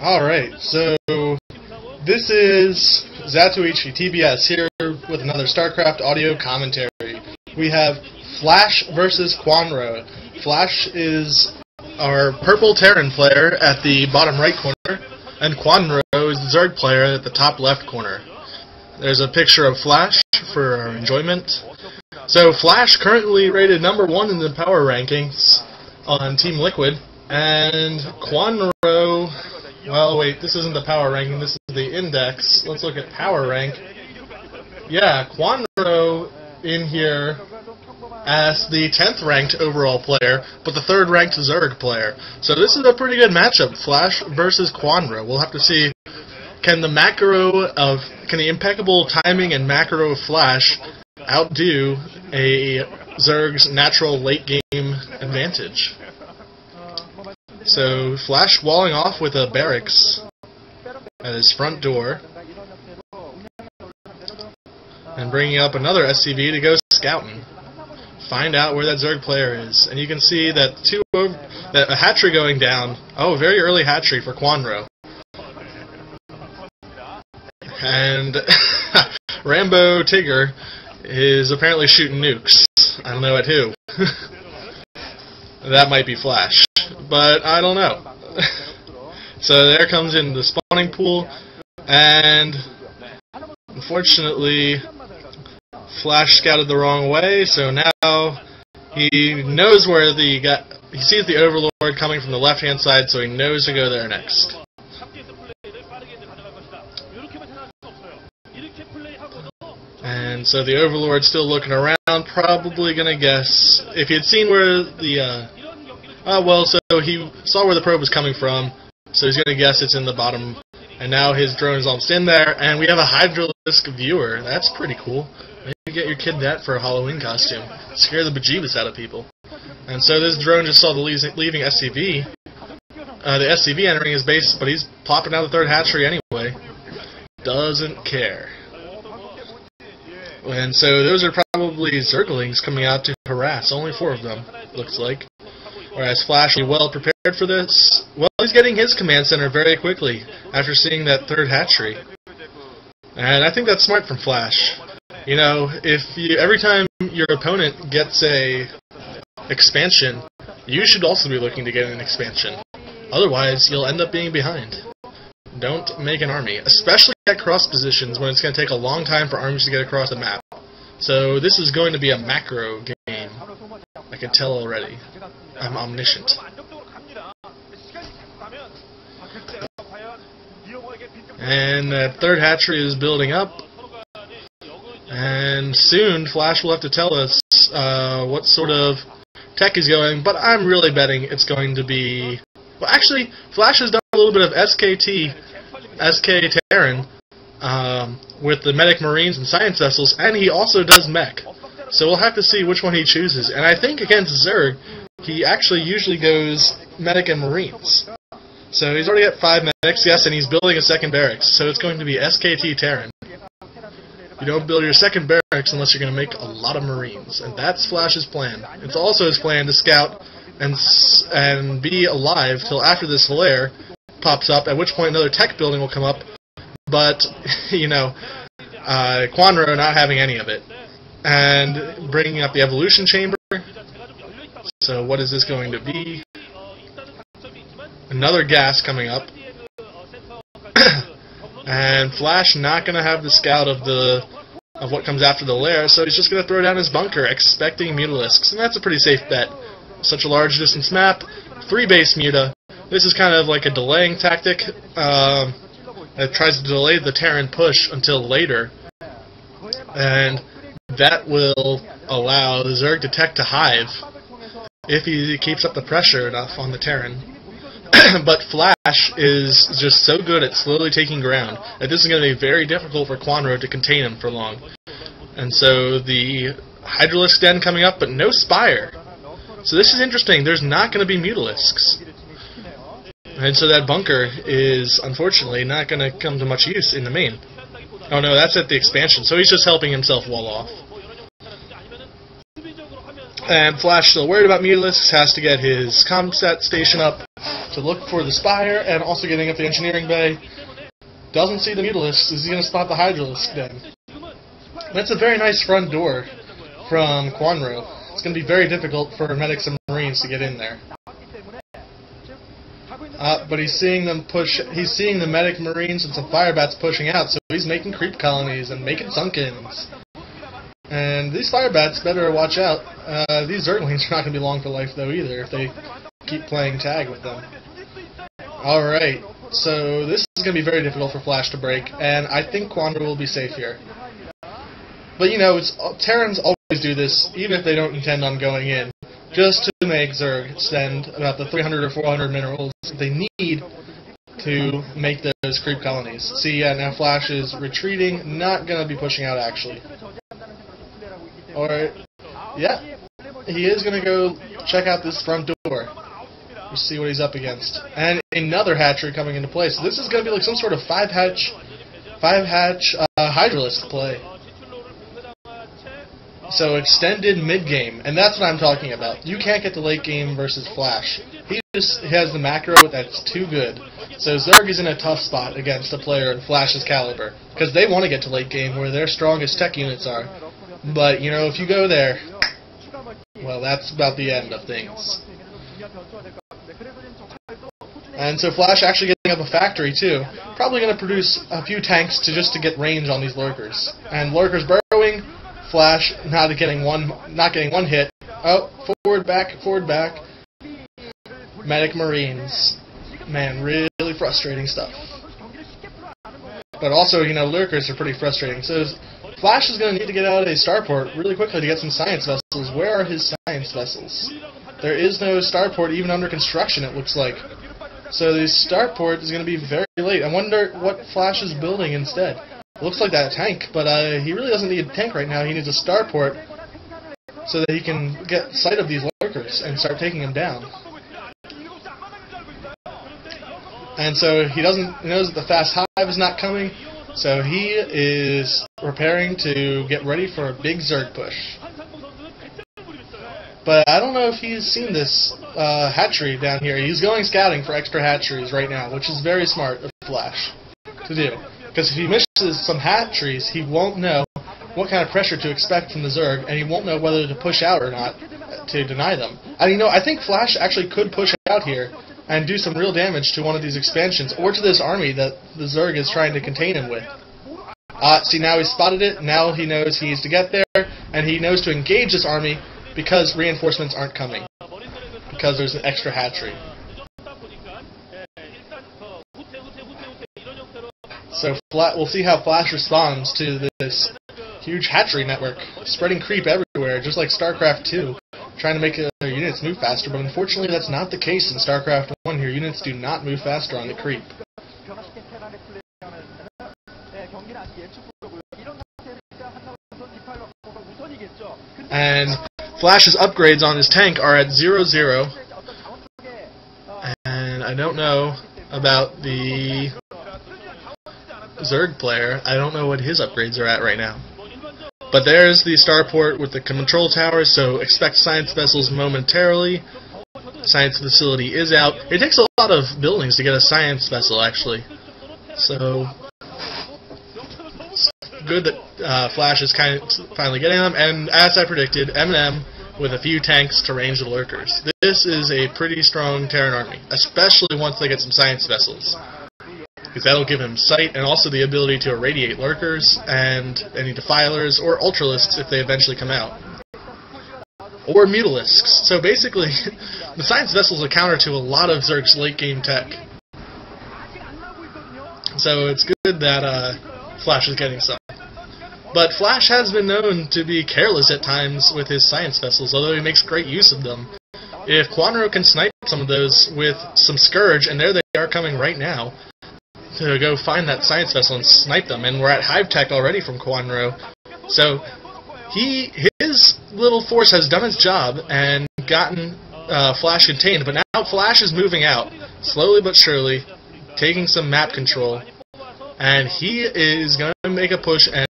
Alright, so this is Zatoichi TBS here with another StarCraft audio commentary. We have Flash versus Kwanro. Flash is our purple Terran player at the bottom right corner, and Kwanro is the Zerg player at the top left corner. There's a picture of Flash for our enjoyment. So Flash currently rated number 1 in the power rankings on Team Liquid, and Kwanro, well wait, this isn't the power ranking, this is the index. Let's look at power rank. Yeah, Kwanro in here as the 10th ranked overall player, but the 3rd ranked Zerg player. So this is a pretty good matchup, Flash versus Kwanro. We'll have to see, can the impeccable timing and macro of Flash outdo a Zerg's natural late game advantage? So Flash walling off with a barracks at his front door, and bringing up another SCV to go scouting. Find out where that Zerg player is. And you can see that a hatchery going down. Oh, very early hatchery for Kwanro. And Rambo Tigger is apparently shooting nukes. I don't know at who. That might be Flash, but I don't know. So there comes in the spawning pool, and unfortunately Flash scouted the wrong way, so now he knows where he sees the Overlord coming from the left-hand side, so he knows to go there next. And so the Overlord's still looking around, probably gonna guess, if he had seen where the, so he saw where the probe was coming from, so he's gonna guess it's in the bottom, and now his drone is almost in there, and we have a Hydralisk viewer. That's pretty cool. Maybe get your kid that for a Halloween costume. Scare the bejeebus out of people. And so this drone just saw the leaving SCV. The SCV entering his base, but he's popping out the 3rd hatchery anyway. Doesn't care. And so those are probably Zerglings coming out to harass. Only 4 of them, looks like. Whereas Flash is well prepared for this. Well, he's getting his command center very quickly after seeing that 3rd hatchery. And I think that's smart from Flash. You know, every time your opponent gets a expansion, you should also be looking to get an expansion. Otherwise, you'll end up being behind. Don't make an army, especially at cross positions when it's going to take a long time for armies to get across the map. So this is going to be a macro game. I can tell already. I'm omniscient. And that 3rd hatchery is building up. And soon, Flash will have to tell us what sort of tech he's going, but I'm really betting it's going to be... Well, actually, Flash has done a little bit of SK Terran, with the Medic Marines and Science Vessels, and he also does Mech. So we'll have to see which one he chooses. And I think against Zerg, he actually usually goes Medic and Marines. So he's already got 5 Medics, yes, and he's building a 2nd barracks, so it's going to be SKT Terran. You don't build your 2nd barracks unless you're going to make a lot of Marines, and that's Flash's plan. It's also his plan to scout and be alive till after this flare pops up, at which point another tech building will come up, but, you know, Kwanro not having any of it. And bringing up the evolution chamber. So what is this going to be? Another gas coming up. And Flash not going to have the scout of what comes after the lair, so he's just going to throw down his bunker, expecting Mutalisks. And that's a pretty safe bet. Such a large distance map, 3 base muta. This is kind of like a delaying tactic. It tries to delay the Terran push until later. And that will allow the Zerg to tech to hive if he keeps up the pressure enough on the Terran. But Flash is just so good at slowly taking ground that this is going to be very difficult for Kwanro to contain him for long. And so the Hydralisk Den coming up, but no Spire. So this is interesting. There's not going to be Mutalisks. And so that bunker is, unfortunately, not going to come to much use in the main. Oh no, that's at the expansion, so he's just helping himself wall off. And Flash, still worried about Mutalisks, has to get his comsat station up. to look for the Spire and also getting up the Engineering Bay. Doesn't see the Mutalisk. Is he going to spot the Hydralisk then? That's a very nice front door from Kwanro. It's going to be very difficult for Medics and Marines to get in there. But he's seeing them push. He's seeing the Medic Marines and some Firebats pushing out, so he's making creep colonies and making Sunkens. And these Firebats better watch out. These Zerglings are not going to be long for life, though, either, if they keep playing tag with them. Alright, so this is going to be very difficult for Flash to break, and I think Kwanro will be safe here. But, you know, Terrans always do this, even if they don't intend on going in, just to make Zerg spend about the 300 or 400 minerals they need to make those creep colonies. See, yeah, now Flash is retreating, not going to be pushing out, actually. Alright, yeah, he is going to go check out this front door. You see what he's up against. And another hatchery coming into play. So this is going to be like some sort of five-hatch Hydralisk play. So extended mid-game, and that's what I'm talking about. You can't get to late game versus Flash. He just has the macro that's too good. So Zerg is in a tough spot against a player in Flash's caliber, because they want to get to late game where their strongest tech units are. But, you know, if you go there, well, that's about the end of things. And so Flash actually getting up a factory, too. Probably going to produce a few tanks just to get range on these Lurkers. And Lurkers burrowing, Flash not getting one hit. Oh, forward back. Medic Marines. Man, really frustrating stuff. But also, you know, Lurkers are pretty frustrating. So Flash is going to need to get out of a starport really quickly to get some science vessels. Where are his science vessels? There is no starport even under construction, it looks like. So the starport is going to be very late. I wonder what Flash is building instead. It looks like that tank, but he really doesn't need a tank right now. He needs a starport so that he can get sight of these Lurkers and start taking them down. And so he knows that the fast hive is not coming, so he is preparing to get ready for a big Zerg push. But I don't know if he's seen this hatchery down here. He's going scouting for extra hatcheries right now, which is very smart of Flash to do. Because if he misses some hatcheries, he won't know what kind of pressure to expect from the Zerg, and he won't know whether to push out or not to deny them. And you know, I think Flash actually could push out here and do some real damage to one of these expansions, or to this army that the Zerg is trying to contain him with. See, now he's spotted it, now he knows he needs to get there, and he knows to engage this army because reinforcements aren't coming, because there's an extra hatchery. So we'll see how Flash responds to this huge hatchery network, spreading creep everywhere, just like StarCraft 2, trying to make their units move faster, but unfortunately that's not the case in StarCraft 1 here. Units do not move faster on the creep. And Flash's upgrades on his tank are at 0-0, and I don't know about the Zerg player. I don't know what his upgrades are at right now. But there's the starport with the control tower, so expect science vessels momentarily. Science facility is out. It takes a lot of buildings to get a science vessel, actually. So it's good that Flash is kind of finally getting them. And as I predicted, M&M with a few tanks to range the Lurkers. This is a pretty strong Terran army, especially once they get some science vessels. Because that'll give him sight and also the ability to irradiate Lurkers and any Defilers or Ultralisks if they eventually come out. Or Mutalisks. So basically, the science vessels are counter to a lot of Zerg's late game tech. So it's good that Flash is getting some. But Flash has been known to be careless at times with his science vessels, although he makes great use of them. If Kwanro can snipe some of those with some Scourge, and there they are coming right now, to go find that science vessel and snipe them, and we're at hive tech already from Kwanro. So his little force has done its job and gotten Flash contained, but now Flash is moving out, slowly but surely, taking some map control, and he is going to make a push and